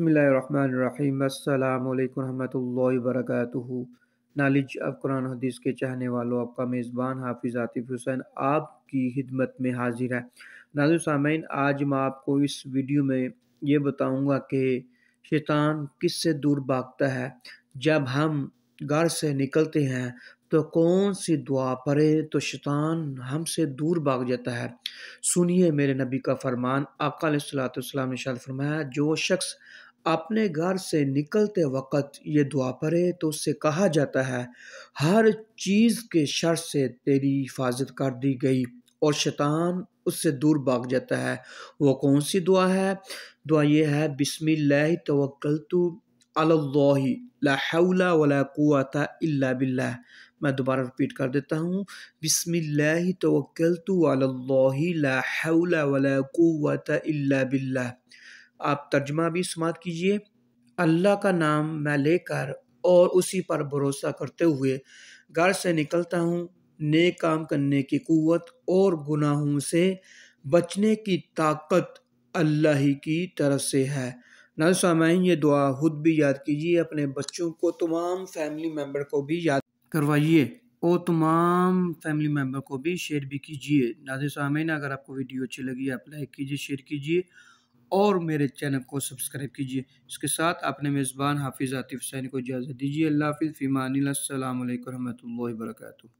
बिस्मिल्लाहिर्रहमानिर्रहीम। अस्सलाम वालेकुम रहमतुल्लाहि वबरकातुहू। नॉलेज ऑफ कुरान हदीस के चाहने वालों, आपका मेज़बान हाफिज़ आतिफ़ हुसैन आपकी खिदमत में हाजिर है। नाज़रीन सामीन, आज मैं आपको इस वीडियो में ये बताऊंगा कि शैतान किससे दूर भागता है। जब हम घर से निकलते हैं तो कौन सी दुआ पढ़े तो शैतान हमसे दूर भाग जाता है। सुनिए मेरे नबी का फरमान। आका अलैहिस्सलातु वस्सलाम ने इरशाद फरमाया, जो शख्स अपने घर से निकलते वक़्त ये दुआ पढ़े तो उससे कहा जाता है, हर चीज़ के शर से तेरी हिफाजत कर दी गई और शैतान उससे दूर भाग जाता है। वो कौन सी दुआ है? दुआ ये है, बिस्मिल्लाहि तवक्कलतु अलल्लाहि ला हौला वला कुव्वता इल्ला बिल्लाह। मैं दोबारा रिपीट कर देता हूँ, बिस्मिल्लाहि तवक्कलतु अलल्लाहि ला हौला वला कुव्वता इल्ला बिल्लाह। आप तर्जुमा भी समात कीजिए। अल्लाह का नाम मैं लेकर और उसी पर भरोसा करते हुए घर से निकलता हूँ। नेक काम करने की कुव्वत और गुनाहों से बचने की ताकत अल्लाह ही की तरफ से है। नाज़रीन सामीन, ये दुआ खुद भी याद कीजिए, अपने बच्चों को, तमाम फैमिली मेम्बर को भी याद करवाइए और तमाम फैमिली मेम्बर को भी शेयर भी कीजिए। नाज़रीन सामीन, अगर आपको वीडियो अच्छी लगी आप लाइक कीजिए, शेयर कीजिए और मेरे चैनल को सब्सक्राइब कीजिए। इसके साथ अपने मेज़बान हाफिज़ आतिफ़ हुसैन को इजाज़त दीजिए। अल्लाह हाफ़िज़, फ़ी अमानिल्लाह। अस्सलामु अलैकुम रहमतुल्लाहि व बरकातुहू।